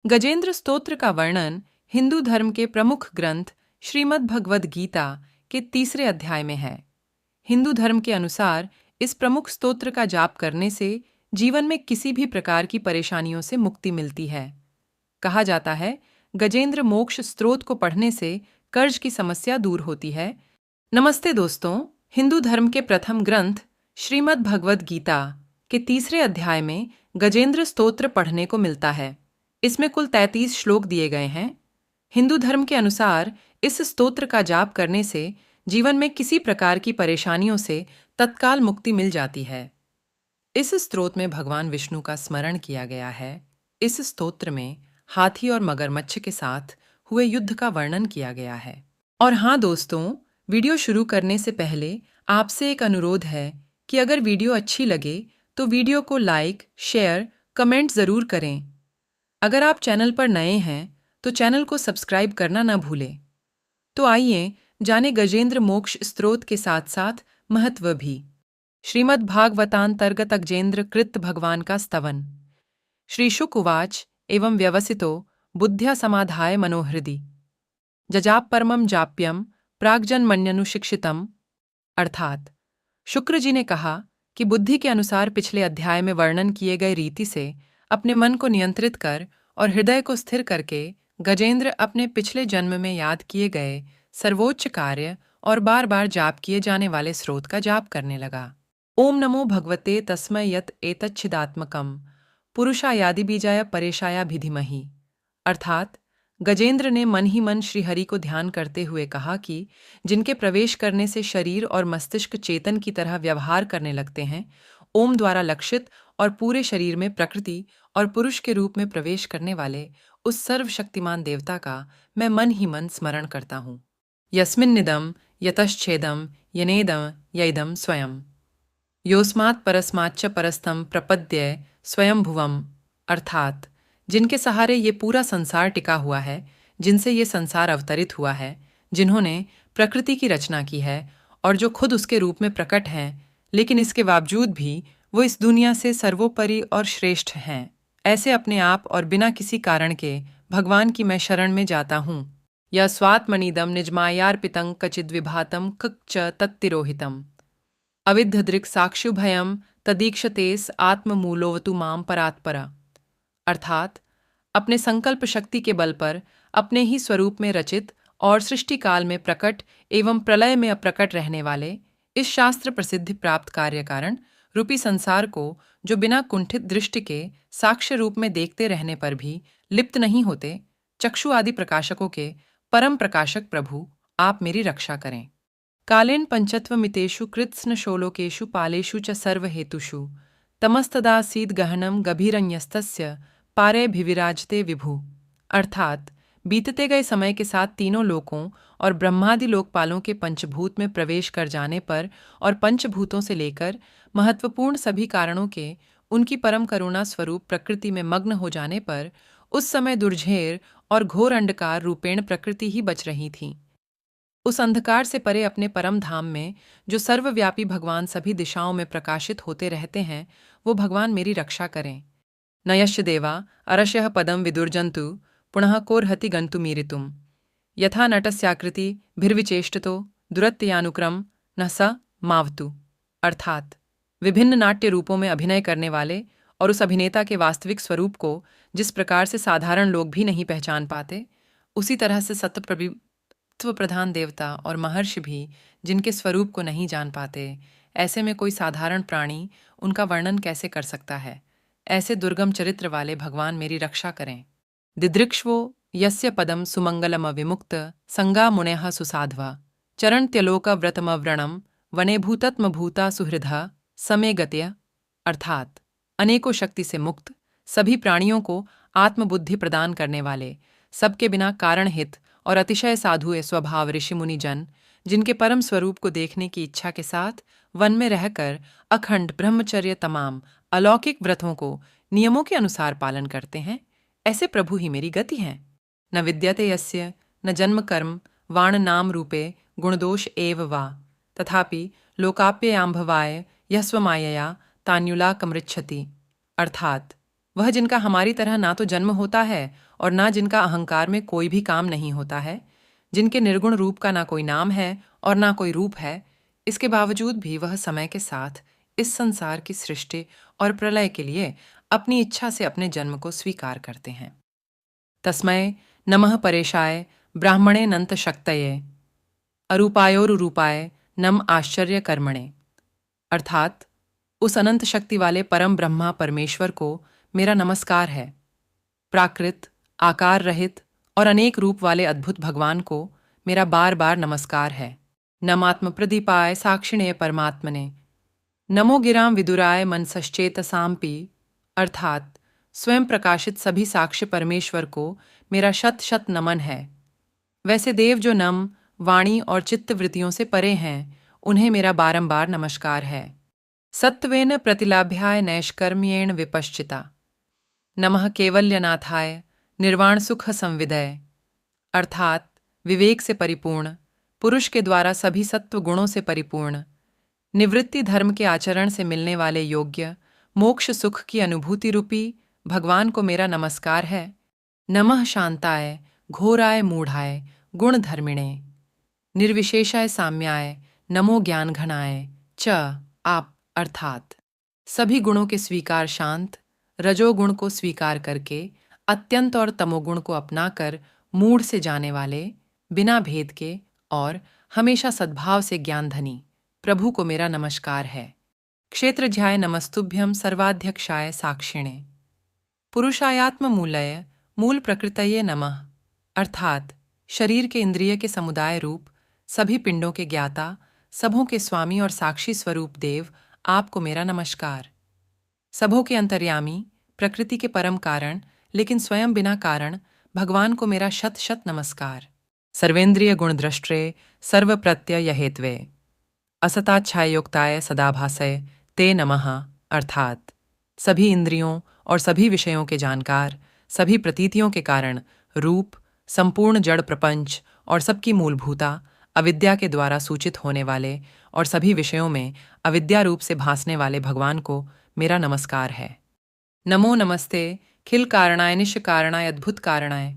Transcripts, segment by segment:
गजेंद्र स्तोत्र का वर्णन हिंदू धर्म के प्रमुख ग्रंथ श्रीमद् भगवद गीता के तीसरे अध्याय में है। हिंदू धर्म के अनुसार इस प्रमुख स्तोत्र का जाप करने से जीवन में किसी भी प्रकार की परेशानियों से मुक्ति मिलती है। कहा जाता है, गजेंद्र मोक्ष स्तोत्र को पढ़ने से कर्ज की समस्या दूर होती है। नमस्ते दोस्तों, हिंदू धर्म के प्रथम ग्रंथ श्रीमद् भगवद गीता के तीसरे अध्याय में गजेंद्र स्तोत्र पढ़ने को मिलता है। इसमें कुल 33 श्लोक दिए गए हैं। हिंदू धर्म के अनुसार इस स्तोत्र का जाप करने से जीवन में किसी प्रकार की परेशानियों से तत्काल मुक्ति मिल जाती है। इस स्तोत्र में भगवान विष्णु का स्मरण किया गया है। इस स्तोत्र में हाथी और मगरमच्छ के साथ हुए युद्ध का वर्णन किया गया है। और हाँ दोस्तों, वीडियो शुरू करने से पहले आपसे एक अनुरोध है कि अगर वीडियो अच्छी लगे तो वीडियो को लाइक, शेयर, कमेंट ज़रूर करें। अगर आप चैनल पर नए हैं तो चैनल को सब्सक्राइब करना ना भूलें। तो आइए जाने गजेंद्र मोक्ष स्तोत्र के साथ साथ महत्व भी। श्रीमद् भागवतांतर्गत गजेंद्र कृत भगवान का स्तवन। श्री शुक उवाच एवं व्यवसितो बुद्ध्या समाधाय मनोहृदि जजाप परमम जाप्यम प्राग्जन्मन्यनुशिक्षितम। अर्थात शुक्र जी ने कहा कि बुद्धि के अनुसार पिछले अध्याय में वर्णन किए गए रीति से अपने मन को नियंत्रित कर और हृदय को स्थिर करके गजेंद्र अपने पिछले जन्म में याद किए गए सर्वोच्च कार्य और बार बार जाप किए जाने वाले स्रोत का जाप करने लगा। ओम नमो भगवते तस्मै यत एतच्छिदात्मकम पुरुषायादि बीजाय परेशाया भिधिमहि। अर्थात गजेंद्र ने मन ही मन श्रीहरि को ध्यान करते हुए कहा कि जिनके प्रवेश करने से शरीर और मस्तिष्क चेतन की तरह व्यवहार करने लगते हैं, ओम द्वारा लक्षित और पूरे शरीर में प्रकृति और पुरुष के रूप में प्रवेश करने वाले उस सर्वशक्तिमान देवता का मैं मन ही मन स्मरण करता हूँ। यस्मिन्निदं यतश्छेदं यनेदं यैदं स्वयं योस्मात् परस्माच्च परस्थं प्रपद्ये स्वयंभुवम्। अर्थात जिनके सहारे ये पूरा संसार टिका हुआ है, जिनसे ये संसार अवतरित हुआ है, जिन्होंने प्रकृति की रचना की है और जो खुद उसके रूप में प्रकट हैं, लेकिन इसके बावजूद भी वो इस दुनिया से सर्वोपरि और श्रेष्ठ हैं, ऐसे अपने आप और बिना किसी कारण के भगवान की मैं शरण में जाता हूँ। या स्वात्मनीदम निजमायार्पितं कचिद विभातं कच्च तत्तिरोहितम् अविद्धदृक् साक्षुभयं तदीक्षतेस आत्ममूलोवतु माम परात्परा। अर्थात अपने संकल्प शक्ति के बल पर अपने ही स्वरूप में रचित और सृष्टि काल में प्रकट एवं प्रलय में अप्रकट रहने वाले इस शास्त्र प्रसिद्धि प्राप्त कार्य कारण रूपी संसार को जो बिना कुंठित दृष्टि के साक्ष्य रूप में देखते रहने पर भी लिप्त नहीं होते, चक्षु आदि प्रकाशकों के परम प्रकाशक प्रभु, आप मेरी रक्षा करें। कालेन पंचत्वमितेषु कृत्स्नशोलोकेषु पालेषु च सर्वहेतुषु तमस्तदासीद गहनम गभीरन्यस्तस्य पारेभिविराजते विभु। अर्थात बीतते गए समय के साथ तीनों लोकों और ब्रह्मादि लोकपालों के पंचभूत में प्रवेश कर जाने पर और पंचभूतों से लेकर महत्वपूर्ण सभी कारणों के उनकी परम करुणा स्वरूप प्रकृति में मग्न हो जाने पर उस समय दुर्झेर और घोर अंधकार रूपेण प्रकृति ही बच रही थी। उस अंधकार से परे अपने परम धाम में जो सर्वव्यापी भगवान सभी दिशाओं में प्रकाशित होते रहते हैं, वो भगवान मेरी रक्षा करें। न यश्च देवा अरशयः पदं विदुर्जन्तु पुनः कोर्हति गन्तुमीरितुम् यथा नटस्याकृति भिर्विचेष्टतो दुरत्ययानुक्रम न स मावतु। अर्थात विभिन्न नाट्य रूपों में अभिनय करने वाले और उस अभिनेता के वास्तविक स्वरूप को जिस प्रकार से साधारण लोग भी नहीं पहचान पाते, उसी तरह से सत्व प्रधान देवता और महर्षि भी जिनके स्वरूप को नहीं जान पाते, ऐसे में कोई साधारण प्राणी उनका वर्णन कैसे कर सकता है। ऐसे दुर्गम चरित्र वाले भगवान मेरी रक्षा करें। दिदृक्ष्वो यस्य पदम सुमंगलम विमुक्त संगा मुनयः सुसाध्वा चरणत्यलोक व्रतमव्रणम वने भूतत्म भूता सुहृदा समे गत्य। अर्थात अनेकों शक्ति से मुक्त, सभी प्राणियों को आत्मबुद्धि प्रदान करने वाले, सबके बिना कारण हित और अतिशय साधु स्वभाव ऋषि मुनि जन, जिनके परम स्वरूप को देखने की इच्छा के साथ वन में रहकर अखंड ब्रह्मचर्य तमाम अलौकिक व्रतों को नियमों के अनुसार पालन करते हैं, ऐसे प्रभु ही मेरी गति हैं। न विद्यते यस्य न जन्म कर्म वाण नाम रूपे गुणदोष एव वा तथापि लोकाप्ययाम्भवाय यह स्वमायया तान्युला कमृच्छति। अर्थात वह जिनका हमारी तरह ना तो जन्म होता है और ना जिनका अहंकार में कोई भी काम नहीं होता है, जिनके निर्गुण रूप का ना कोई नाम है और ना कोई रूप है, इसके बावजूद भी वह समय के साथ इस संसार की सृष्टि और प्रलय के लिए अपनी इच्छा से अपने जन्म को स्वीकार करते हैं। तस्मै नमः परेशाय ब्राह्मणे नंत शक्तये अरूपायोरुरूपाय नम आश्चर्य कर्मणे। अर्थात उस अनंत शक्ति वाले परम ब्रह्मा परमेश्वर को मेरा नमस्कार है। प्राकृत, आकार रहित और अनेक रूप वाले अद्भुत भगवान को मेरा बार बार नमस्कार है। नमात्म प्रदीपाय साक्षिणे परमात्मने नमो गिराम विदुराय मनसश्चेतसाम्पि। अर्थात स्वयं प्रकाशित सभी साक्ष्य परमेश्वर को मेरा शत शत नमन है। वैसे देव जो नम, वाणी और चित्त वृत्तियों से परे हैं, उन्हें मेरा बारंबार नमस्कार है। सत्त्वेन प्रतिलाभ्याय नैष्कर्म्येण विपश्चिता नमः केवल्यनाथाय निर्वाण सुख संविदय। अर्थात विवेक से परिपूर्ण, पुरुष के द्वारा सभी सत्व गुणों से परिपूर्ण, निवृत्ति धर्म के आचरण से मिलने वाले योग्य मोक्ष सुख की अनुभूति रूपी भगवान को मेरा नमस्कार है। नमः शांताय घोराय मूढ़ाय गुणधर्मिणे निर्विशेषाय साम्याय नमो ज्ञान घनाय च आप। अर्थात सभी गुणों के स्वीकार शांत, रजोगुण को स्वीकार करके अत्यंत और तमोगुण को अपनाकर मूढ़ से जाने वाले, बिना भेद के और हमेशा सद्भाव से ज्ञानधनी प्रभु को मेरा नमस्कार है। क्षेत्रज्याय नमस्तुभ्यं सर्वाध्यक्षाय साक्षिणे पुरुषायात्म मूलय मूल प्रकृतये नमः। अर्थात शरीर के इंद्रिय के समुदाय रूप सभी पिंडों के ज्ञाता, सबों के स्वामी और साक्षी स्वरूप देव आपको मेरा नमस्कार। सबों के अंतर्यामी, प्रकृति के परम कारण लेकिन स्वयं बिना कारण भगवान को मेरा शत शत नमस्कार। सर्वेंद्रिय गुणदृष्टे सर्व प्रत्यय हेत्वे असताच्छायोक्ताय सदाभासय ते नमः। अर्थात सभी इंद्रियों और सभी विषयों के जानकार, सभी प्रतीतियों के कारण रूप, संपूर्ण जड़ प्रपंच और सबकी मूलभूता अविद्या के द्वारा सूचित होने वाले और सभी विषयों में अविद्या रूप से भासने वाले भगवान को मेरा नमस्कार है। नमो नमस्ते खिल कारणाय निश कारणाय अद्भुत कारणाय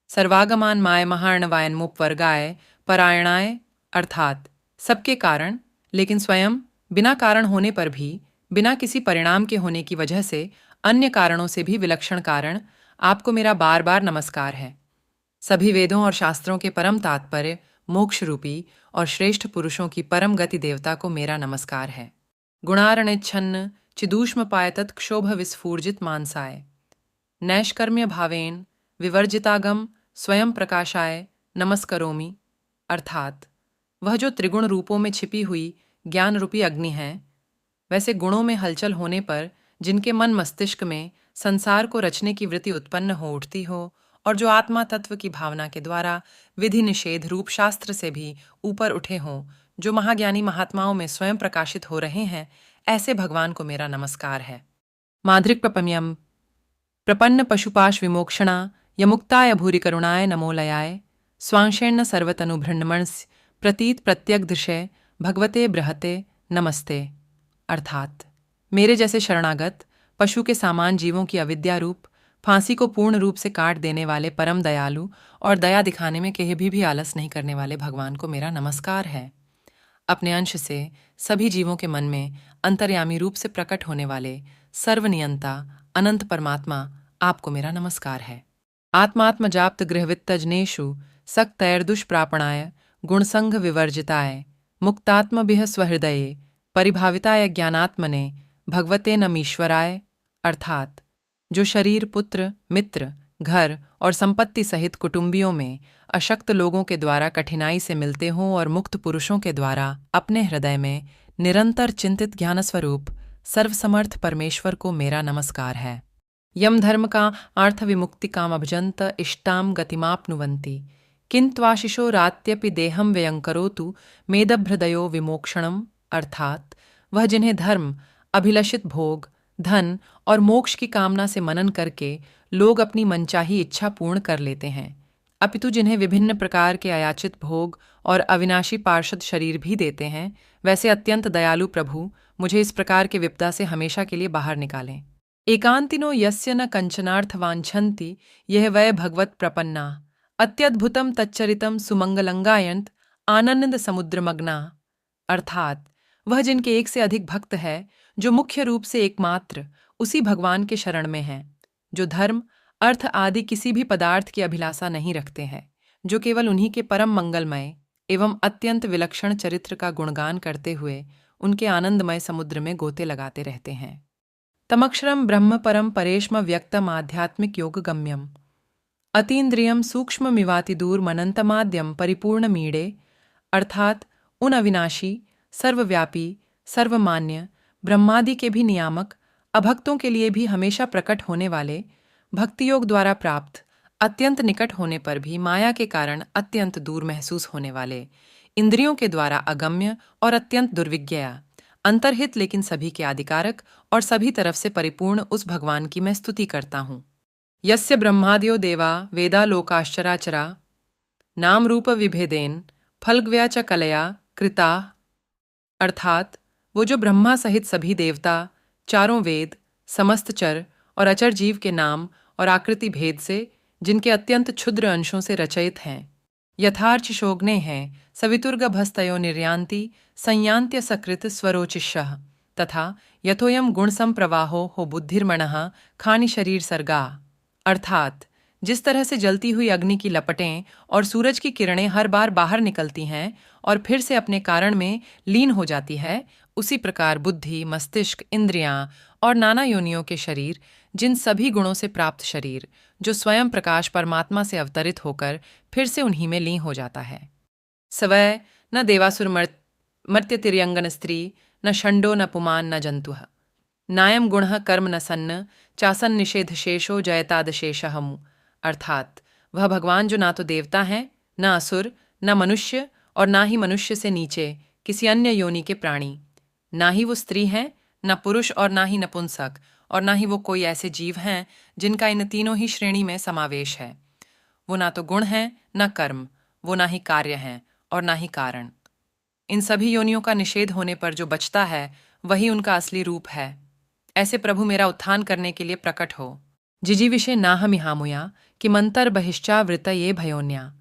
सर्वागमान माय महार्णवायन्मुपवर्गाय परायणाय। अर्थात सबके कारण लेकिन स्वयं बिना कारण होने पर भी बिना किसी परिणाम के होने की वजह से अन्य कारणों से भी विलक्षण कारण आपको मेरा बार बार नमस्कार है। सभी वेदों और शास्त्रों के परम तात्पर्य, मोक्ष रूपी और श्रेष्ठ पुरुषों की परम गति देवता को मेरा नमस्कार है। गुणारणिच्छन्न चिदूष्म पायतत् क्षोभ विस्फूर्जित मानसाय नैष्कर्म्य भावेन विवर्जितागम स्वयं प्रकाशाय नमस्करोमि। अर्थात वह जो त्रिगुण रूपों में छिपी हुई ज्ञान रूपी अग्नि है, वैसे गुणों में हलचल होने पर जिनके मन मस्तिष्क में संसार को रचने की वृत्ति उत्पन्न हो उठती हो और जो आत्मा तत्व की भावना के द्वारा विधि निषेध रूप शास्त्र से भी ऊपर उठे हों, जो महाज्ञानी महात्माओं में स्वयं प्रकाशित हो रहे हैं, ऐसे भगवान को मेरा नमस्कार है। माद्रिक प्रपम्यम प्रपन्न पशुपाश विमोक्षणा यमुक्ताय भूरि करुणाय नमोलयाय स्वांशेन्न सर्वतनुभृन्मणस्य प्रतीत प्रत्यग दृशय भगवते बृहते नमस्ते। अर्थात मेरे जैसे शरणागत पशु के समान जीवों की अविद्या रूप फांसी को पूर्ण रूप से काट देने वाले परम दयालु और दया दिखाने में कहीं भी आलस नहीं करने वाले भगवान को मेरा नमस्कार है। अपने अंश से सभी जीवों के मन में अंतर्यामी रूप से प्रकट होने वाले सर्वनियंता अनंत परमात्मा आपको मेरा नमस्कार है। आत्मात्म जाप्त गृहवित्तजनेषु सक्तैर्दुष्प्रापणाय गुणसंघ विवर्जिताय मुक्तात्मभिः स्वहृदये परिभाविताय ज्ञानात्मने भगवते नमीश्वराय। अर्थात जो शरीर, पुत्र, मित्र, घर और संपत्ति सहित कुटुंबियों में अशक्त लोगों के द्वारा कठिनाई से मिलते हों और मुक्त पुरुषों के द्वारा अपने हृदय में निरंतर चिंतित ज्ञानस्वरूप सर्वसमर्थ परमेश्वर को मेरा नमस्कार है। यम धर्म का अर्थ विमुक्ति काम अभजंत इष्टाम गतिमाप्नुवन्ति किंत्वाशिशो रात्यपि देहम व्ययंकरोतु मेदभ्रदयो विमोक्षणम। अर्थात वह जिन्हें धर्म, अभिलषित भोग, धन और मोक्ष की कामना से मनन करके लोग अपनी मनचाही इच्छा पूर्ण कर लेते हैं, अपितु जिन्हें विभिन्न प्रकार के अयाचित भोग और अविनाशी पार्षद शरीर भी देते हैं, वैसे अत्यंत दयालु प्रभु मुझे इस प्रकार के विपदा से हमेशा के लिए बाहर निकालें। एकांतिनो यस्य न कंचनार्थ वांछन्ति यह वै भगवत प्रपन्ना अत्यद्भुतम तच्चरितम सुमंगलंगायंत आनंद समुद्रमग्ना। अर्थात वह जिनके एक से अधिक भक्त है, जो मुख्य रूप से एकमात्र उसी भगवान के शरण में हैं, जो धर्म अर्थ आदि किसी भी पदार्थ की अभिलाषा नहीं रखते हैं, जो केवल उन्हीं के परम मंगलमय एवं अत्यंत विलक्षण चरित्र का गुणगान करते हुए उनके आनंदमय समुद्र में गोते लगाते रहते हैं। तमक्षरम ब्रह्म परम परेष्म व्यक्तम आध्यात्मिक योग गम्यम अतीन्द्रियम सूक्ष्म मिवातिदूर मनंतमाद्यम परिपूर्ण मीड़े। अर्थात उन अविनाशी, सर्वव्यापी, सर्वमान्य, ब्रह्मादि के भी नियामक, अभक्तों के लिए भी हमेशा प्रकट होने वाले, भक्तियोग द्वारा प्राप्त, अत्यंत निकट होने पर भी माया के कारण अत्यंत दूर महसूस होने वाले, इंद्रियों के द्वारा अगम्य और अत्यंत दुर्विज्ञया, अंतर्हित लेकिन सभी के आदिकारक और सभी तरफ से परिपूर्ण उस भगवान की मैं स्तुति करता हूँ। यस्य ब्रह्मादयो देवा वेदा लोकाश्चराचरा नाम रूप विभेदेन फलग्व्या च कलया कृता। अर्थात वो जो ब्रह्मा सहित सभी देवता, चारों वेद, समस्त चर और अचर जीव के नाम और आकृति भेद से, जिनके अत्यंत क्षुद्र अंशों से रचयित हैं, यथार्च शोग्ने हैं, सवितुर्गभस्तयो निर्यान्ति संयान्त्य सकृत स्वरोचिष्यः तथा यथोयम गुण संप्रवाहो हो बुद्धिर्मणः खानि शरीर सर्गा। अर्थात जिस तरह से जलती हुई अग्नि की लपटें और सूरज की किरणें हर बार बाहर निकलती हैं और फिर से अपने कारण में लीन हो जाती है, उसी प्रकार बुद्धि, मस्तिष्क, इंद्रियां और नाना योनियों के शरीर, जिन सभी गुणों से प्राप्त शरीर, जो स्वयं प्रकाश परमात्मा से अवतरित होकर फिर से उन्हीं में लीन हो जाता है। सवै न देवासुर मर्त्य तिर्यंगन स्त्री न षंडो न पुमान न जंतुः नायम गुणः कर्म न सन्न चासन निषेध शेषो जयतादशेषः मु। अर्थात वह भगवान जो ना तो देवता हैं, न असुर, न मनुष्य और ना ही मनुष्य से नीचे किसी अन्य योनि के प्राणी, ना ही वो स्त्री हैं, न पुरुष और ना ही नपुंसक, और ना ही वो कोई ऐसे जीव हैं जिनका इन तीनों ही श्रेणी में समावेश है। वो ना तो गुण हैं न कर्म, वो ना ही कार्य हैं और ना ही कारण। इन सभी योनियों का निषेध होने पर जो बचता है वही उनका असली रूप है। ऐसे प्रभु मेरा उत्थान करने के लिए प्रकट हो। जिजीविषे नाहमिहामुया किमंतर बहिश्चावृत ये भयोन्या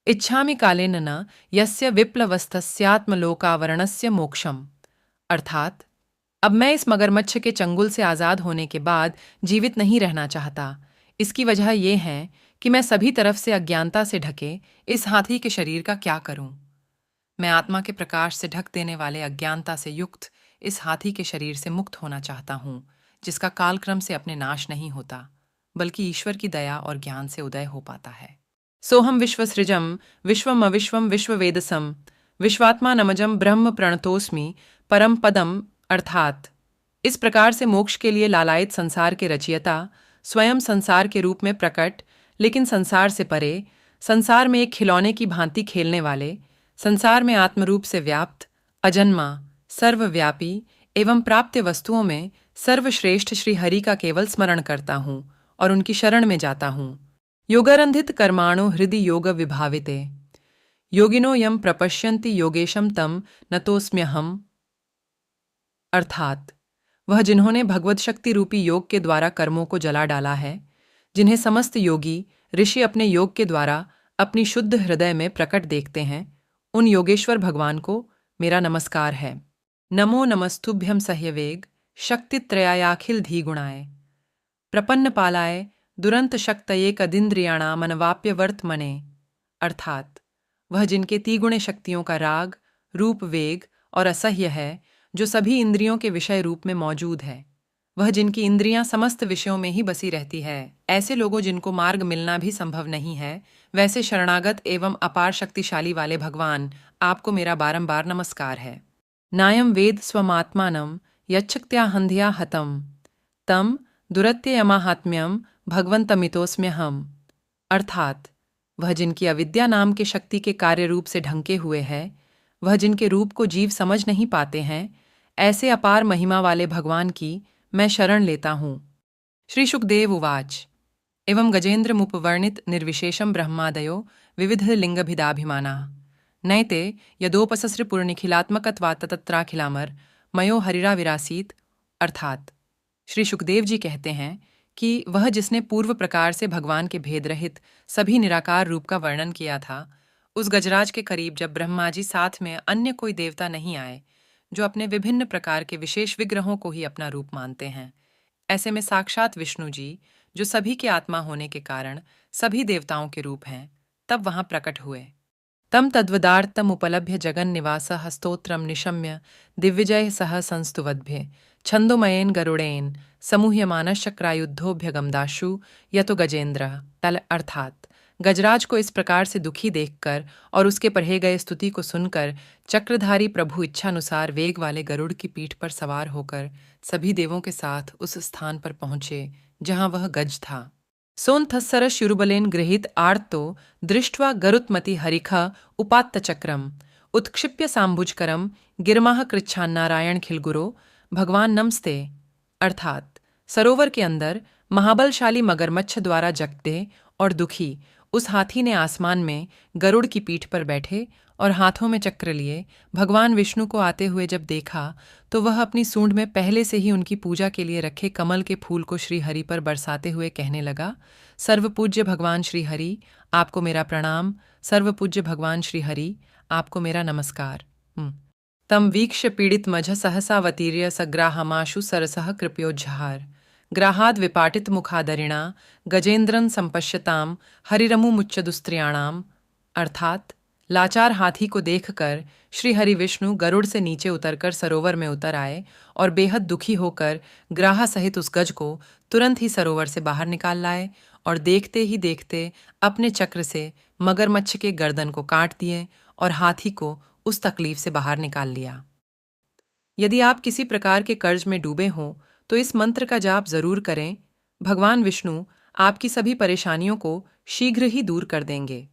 इच्छामि कालेन न यस्य विप्लवस्थस्यात्मलोकावरणस्य मोक्षम। अर्थात अब मैं इस मगरमच्छ के चंगुल से आज़ाद होने के बाद जीवित नहीं रहना चाहता। इसकी वजह यह है कि मैं सभी तरफ से अज्ञानता से ढके इस हाथी के शरीर का क्या करूं। मैं आत्मा के प्रकाश से ढक देने वाले अज्ञानता से युक्त इस हाथी के शरीर से मुक्त होना चाहता हूं, जिसका कालक्रम से अपने नाश नहीं होता, बल्कि ईश्वर की दया और ज्ञान से उदय हो पाता है। सोहम विश्वसृजम विश्वम अविश्वम विश्ववेदसम विश्वात्मा नमजम ब्रह्म प्रणतोस्मि परम पदम। अर्थात इस प्रकार से मोक्ष के लिए लालायित संसार के रचयिता स्वयं संसार के रूप में प्रकट, लेकिन संसार से परे, संसार में एक खिलौने की भांति खेलने वाले, संसार में आत्मरूप से व्याप्त, अजन्मा, सर्वव्यापी एवं प्राप्य वस्तुओं में सर्वश्रेष्ठ श्री हरि का केवल स्मरण करता हूँ और उनकी शरण में जाता हूँ। योगारंधित कर्माणो हृदि योग विभाविते योगिनो यम प्रपश्यन्ति योगेशम तम नतोस्म्यहम्। अर्थात वह जिन्होंने भगवत शक्ति रूपी योग के द्वारा कर्मों को जला डाला है, जिन्हें समस्त योगी ऋषि अपने योग के द्वारा अपनी शुद्ध हृदय में प्रकट देखते हैं, उन योगेश्वर भगवान को मेरा नमस्कार है। नमो नमस्तुभ्यम सह्यवेग शक्तित्रयायाखिल धीगुणाय प्रपन्न पालाय दुरंत शक्तये कदिंद्रियाणा मनवाप्य वर्तमने। अर्थात वह जिनके तीगुणे शक्तियों का राग, रूप, वेग और असह्य है, जो सभी इंद्रियों के विषय रूप में मौजूद है, वह जिनकी इंद्रियां समस्त विषयों में ही बसी रहती है, ऐसे लोगों जिनको मार्ग मिलना भी संभव नहीं है, वैसे शरणागत एवं अपार शक्तिशाली वाले भगवान, आपको मेरा बारंबार नमस्कार है। नायम वेद स्वमात्मानं यच्छक्त्या हंध्या हतम तम दुरत्ययमाहात्म्यम भगवंतमितोस्म्यहम्। अर्थात वह जिनकी अविद्या नाम के शक्ति के कार्य रूप से ढंके हुए है, वह जिनके रूप को जीव समझ नहीं पाते हैं, ऐसे अपार महिमा वाले भगवान की मैं शरण लेता हूँ। श्री शुकदेव उवाच एवं गजेन्द्रमुपवर्णित निर्विशेषम ब्रह्मादयो विविध लिंगभिदाभिमानाः नैते यदोपसस्रपुरनिखिलात्मकत्वात् तत्राखिलामर मयो हरिरा विरासीत। अर्थात श्री सुखदेव जी कहते हैं कि वह जिसने पूर्व प्रकार से भगवान के भेद रहित सभी निराकार रूप का वर्णन किया था, उस गजराज के करीब जब ब्रह्मा जी साथ में अन्य कोई देवता नहीं आए, जो अपने विभिन्न प्रकार के विशेष विग्रहों को ही अपना रूप मानते हैं, ऐसे में साक्षात विष्णु जी, जो सभी के आत्मा होने के कारण सभी देवताओं के रूप हैं, तब वहां प्रकट हुए। तम तद्वदार्तम उपलभ्य जगन्निवासः स्तोत्रम निशम्य दिव्यजय सह संस्तुवद्भ्य छंदोमयेन गरुड़ेन समूह्यमानश्चक्रायुद्धोभ्यगमदाशु यतो गजेंद्र तल अर्थात गजराज को इस प्रकार से दुखी देखकर और उसके पढ़े गए स्तुति को सुनकर चक्रधारी प्रभु इच्छानुसार वेग वाले गरुड़ की पीठ पर सवार होकर सभी देवों के साथ उस स्थान पर पहुंचे जहां वह गज था। सोऽन्थस्सर शुरुबलेन गृहीत आर्तो दृष्ट्वा गरुत्मति हरिख उपात्तचक्रम उत्क्षिप्य सांभुजकरम गिरमाह कृच्छान्नारायण खिलगुरो भगवान नमस्ते। अर्थात सरोवर के अंदर महाबलशाली मगरमच्छ द्वारा जगते और दुखी उस हाथी ने आसमान में गरुड़ की पीठ पर बैठे और हाथों में चक्र लिए भगवान विष्णु को आते हुए जब देखा तो वह अपनी सूंड में पहले से ही उनकी पूजा के लिए रखे कमल के फूल को श्री हरि पर बरसाते हुए कहने लगा, सर्वपूज्य भगवान श्री हरि, आपको मेरा प्रणाम। सर्वपूज्य भगवान श्री हरि, आपको मेरा नमस्कार। तम वीक्ष्य पीड़ित मझ सहसावतीर्य सग्राहमाशु सरसः कृपयोज्जहार ग्राहाद विपाटित मुखादरिणा गजेंद्रन संपश्यताम हरिरमुमुच्चदुस्त्रियाणाम। अर्थात लाचार हाथी को देखकर श्री हरि विष्णु गरुड़ से नीचे उतरकर सरोवर में उतर आए और बेहद दुखी होकर ग्राह सहित उस गज को तुरंत ही सरोवर से बाहर निकाल लाए और देखते ही देखते अपने चक्र से मगरमच्छ के गर्दन को काट दिए और हाथी को उस तकलीफ से बाहर निकाल लिया। यदि आप किसी प्रकार के कर्ज में डूबे हों तो इस मंत्र का जाप जरूर करें। भगवान विष्णु आपकी सभी परेशानियों को शीघ्र ही दूर कर देंगे।